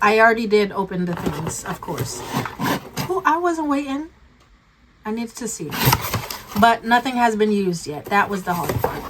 I already did open the things, of course. Oh, I wasn't waiting. I needed to see. But nothing has been used yet. That was the hard part.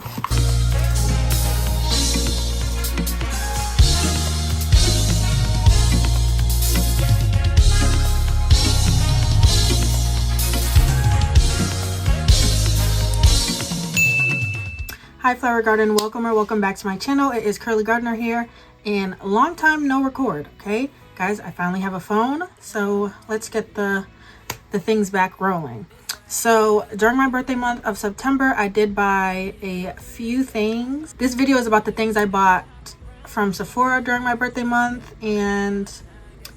Hi Flower Garden, welcome back to my channel. It is Curly Gardener here, and long time no record. Okay guys, I finally have a phone, so let's get the things back rolling. So during my birthday month of September, I did buy a few things. This video is about the things I bought from Sephora during my birthday month. And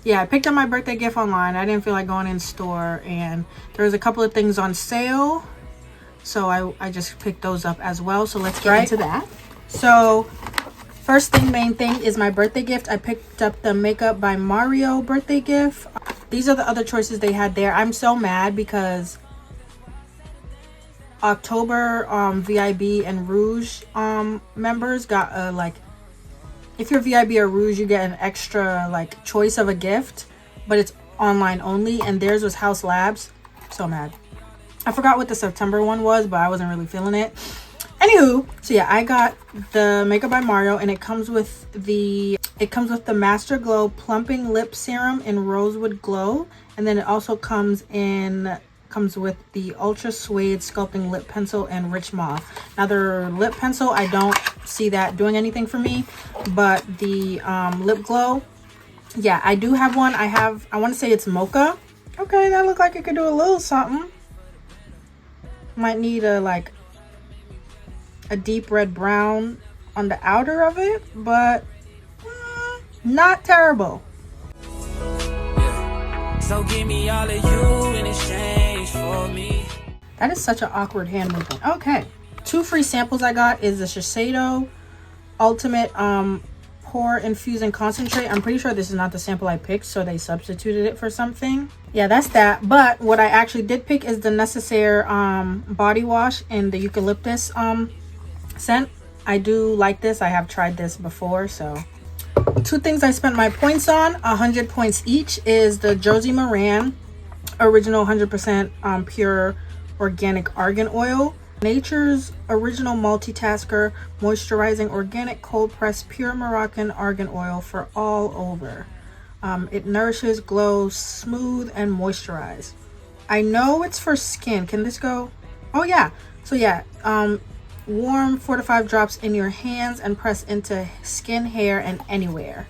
yeah, I picked up my birthday gift online. I didn't feel like going in store, and there was a couple of things on sale, so I just picked those up as well. So let's get into that. So first thing, main thing, is my birthday gift. I picked up the Makeup by Mario birthday gift. These are the other choices they had there. I'm so mad because October VIB and Rouge members got like, if you're VIB or Rouge, you get an extra like choice of a gift, but it's online only, and theirs was House Labs. So mad. I forgot what the September one was, but I wasn't really feeling it. Anywho, so yeah, I got the Makeup by Mario, and it comes with the Master Glow Plumping Lip Serum in Rosewood Glow, and then it also comes with the Ultra Suede Sculpting Lip Pencil and Rich Mauve. Now their lip pencil, I don't see that doing anything for me, but the lip glow, yeah, I do have one. I want to say it's Mocha. Okay, that looked like it could do a little something. Might need a deep red brown on the outer of it, but not terrible. Yeah. So give me all of you in exchange for me. That is such an awkward hand movement. Okay, 2 free samples I got is the Shiseido Ultimate Pore Infusing Concentrate. I'm pretty sure this is not the sample I picked, so they substituted it for something. Yeah, that's that. But what I actually did pick is the Necessaire body wash in the eucalyptus scent. I do like this. I have tried this before. So 2 things I spent my points on, 100 points each, is the Josie Maran Original 100% Pure Organic Argan Oil, Nature's Original Multitasker Moisturizing Organic Cold Pressed Pure Moroccan Argan Oil for all over. It nourishes, glows, smooth, and moisturize. I know it's for skin. Can this go? Oh yeah. So yeah, warm 4 to 5 drops in your hands and press into skin, hair, and anywhere.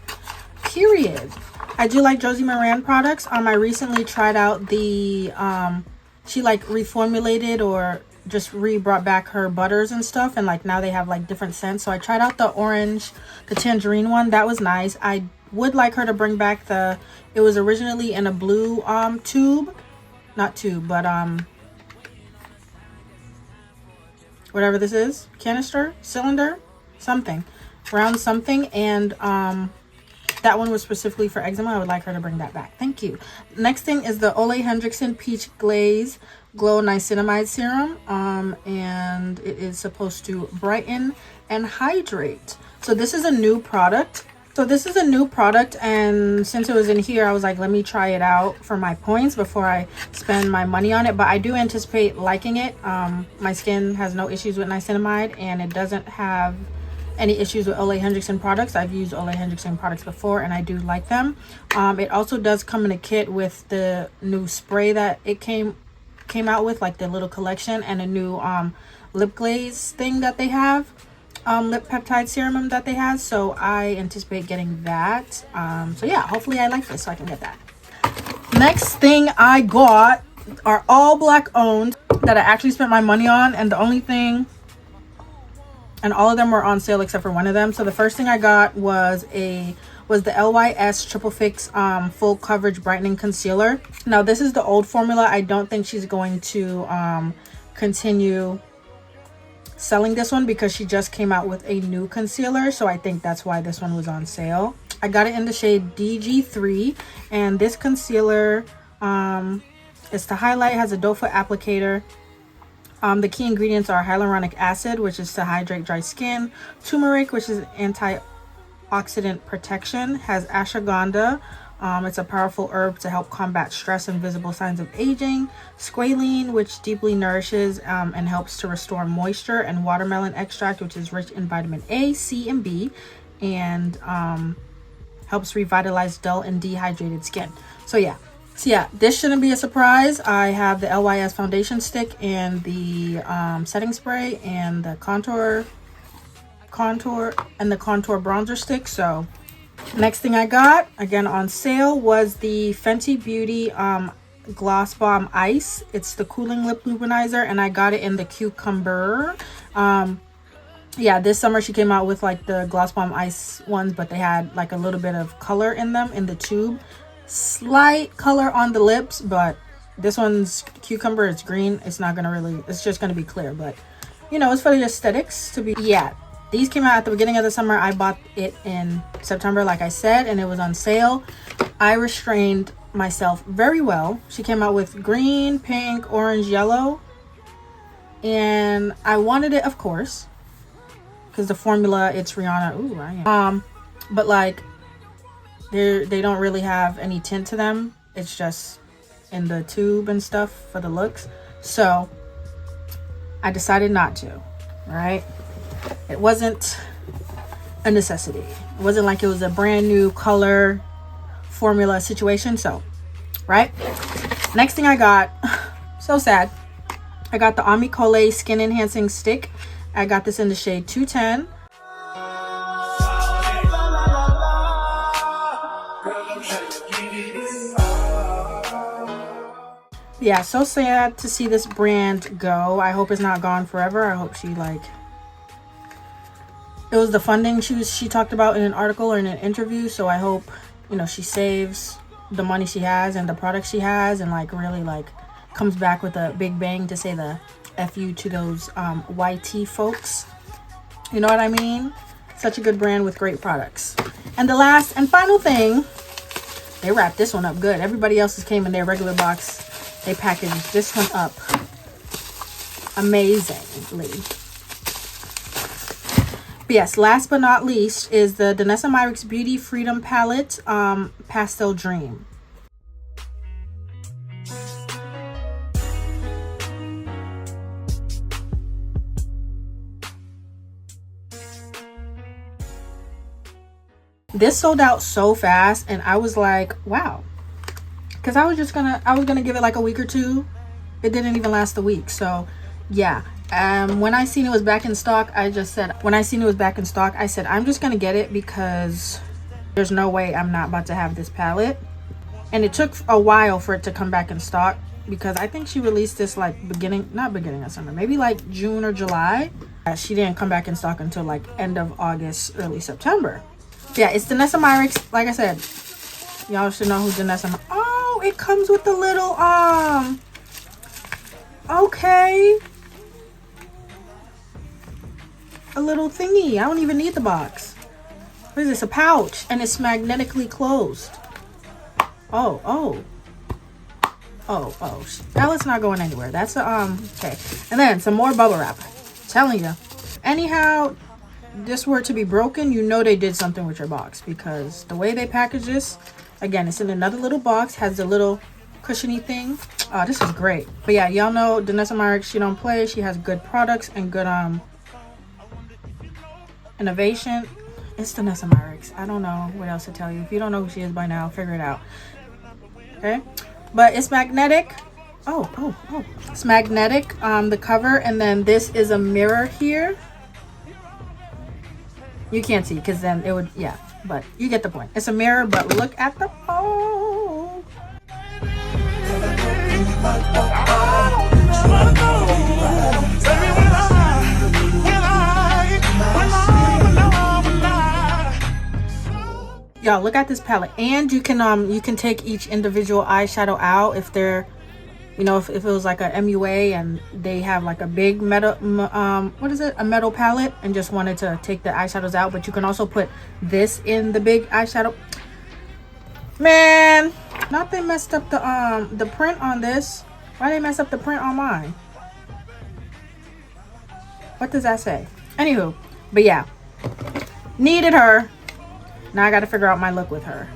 Period. I do like Josie Maran products. I recently tried out the she like reformulated or just brought back her butters and stuff, and like now they have like different scents. So I tried out the orange, the tangerine one. That was nice. I would like her to bring back it was originally in a blue whatever this is, canister, cylinder, something, round something, and that one was specifically for eczema. I would like her to bring that back. Thank you. Next thing is the OLEHENRIKSEN Peach Glaze Glow Niacinamide Serum, and it is supposed to brighten and hydrate. So this is a new product. And since it was in here, I was like, let me try it out for my points before I spend my money on it. But I do anticipate liking it. My skin has no issues with niacinamide, and it doesn't have any issues with OLEHENRIKSEN products. I've used OLEHENRIKSEN products before, and I do like them. It also does come in a kit with the new spray that it came out with, like the little collection, and a new lip glaze thing that they have. Lip peptide serum that they have, so I anticipate getting that. So yeah, hopefully I like this so I can get that. Next thing I got are all black owned that I actually spent my money on, and all of them were on sale except for one of them. So the first thing I got was the LYS Triple Fix Full Coverage Brightening Concealer. Now this is the old formula. I don't think she's going to continue selling this one because she just came out with a new concealer, so I think that's why this one was on sale. I got it in the shade DG3, and this concealer is to highlight, has a doe foot applicator. The key ingredients are hyaluronic acid, which is to hydrate dry skin, turmeric, which is antioxidant protection, has ashwagandha. It's a powerful herb to help combat stress and visible signs of aging. Squalene, which deeply nourishes and helps to restore moisture, and watermelon extract, which is rich in vitamin A, C, and B, and helps revitalize dull and dehydrated skin. So yeah, this shouldn't be a surprise. I have the LYS foundation stick and the setting spray and the contour and the contour bronzer stick. So next thing I got, again on sale, was the Fenty Beauty Gloss Bomb Ice. It's the cooling lip luminizer, and I got it in the cucumbrrr. Yeah, this summer she came out with like the Gloss Bomb Ice ones, but they had like a little bit of color in them in the tube. Slight color on the lips, but this one's cucumber, it's green. It's not gonna really, it's just gonna be clear, but you know, it's for the aesthetics to be. Yeah, these came out at the beginning of the summer. I bought it in September, like I said, and it was on sale. I restrained myself very well. She came out with green, pink, orange, yellow, and I wanted it, of course, because the formula, it's Rihanna. Ooh, I am. But like, they don't really have any tint to them. It's just in the tube and stuff for the looks. So I decided not to. Right? It wasn't a necessity. It wasn't like it was a brand new color formula situation. So, right? Next thing I got, so sad. I got the Colé Skin Enhancing Stick. I got this in the shade 210. Yeah, so sad to see this brand go. I hope it's not gone forever. I hope she like, it was the funding she talked about in an article or in an interview. So I hope, you know, she saves the money she has and the products she has, and like really like comes back with a big bang to say the FU to those YT folks. You know what I mean? Such a good brand with great products. And the last and final thing, they wrapped this one up good. Everybody else's came in their regular box. They packaged this one up amazingly. But yes, last but not least is the Danessa Myricks Beauty Freedom Palette Pastel Dream. This sold out so fast, and I was like, wow. Because I was gonna give it like a week or two. It didn't even last a week. So yeah. When I seen it was back in stock, I said I'm just gonna get it because there's no way I'm not about to have this palette. And it took a while for it to come back in stock, because I think she released this like not beginning of summer, maybe like June or July. She didn't come back in stock until like end of August, early September. Yeah, it's Danessa Myricks. Like I said, y'all should know who Danessa. Oh, it comes with the little okay, a little thingy. I don't even need the box. What is this? A pouch, and it's magnetically closed. Oh. That's not going anywhere. That's a okay. And then some more bubble wrap. I'm telling you. Anyhow, this were to be broken, you know they did something with your box, because the way they package this, again, it's in another little box, has a little cushiony thing. Oh, this is great. But yeah, y'all know Danessa Myricks, she don't play. She has good products and good innovation. It's Danessa Myricks. I don't know what else to tell you. If you don't know who she is by now, figure it out. Okay, but it's magnetic. Oh, it's magnetic, the cover, and then this is a mirror here. You can't see because then it would, yeah, but you get the point. It's a mirror, but look at the phone. Y'all, look at this palette. And you can take each individual eyeshadow out if they're, you know, if it was like a MUA and they have like a big metal, a metal palette, and just wanted to take the eyeshadows out. But you can also put this in the big eyeshadow. Man, not they messed up the print on this. Why they mess up the print on mine? What does that say? Anywho, but yeah, needed her. Now I got to figure out my look with her.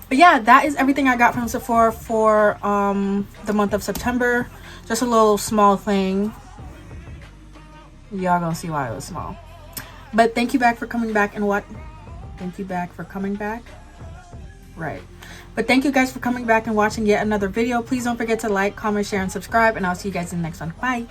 But yeah, that is everything I got from Sephora for the month of September. Just a little small thing. Y'all gonna see why it was small. But thank you back for coming back and what? Thank you back for coming back. Right. But thank you guys for coming back and watching yet another video. Please don't forget to like, comment, share, and subscribe. And I'll see you guys in the next one. Bye.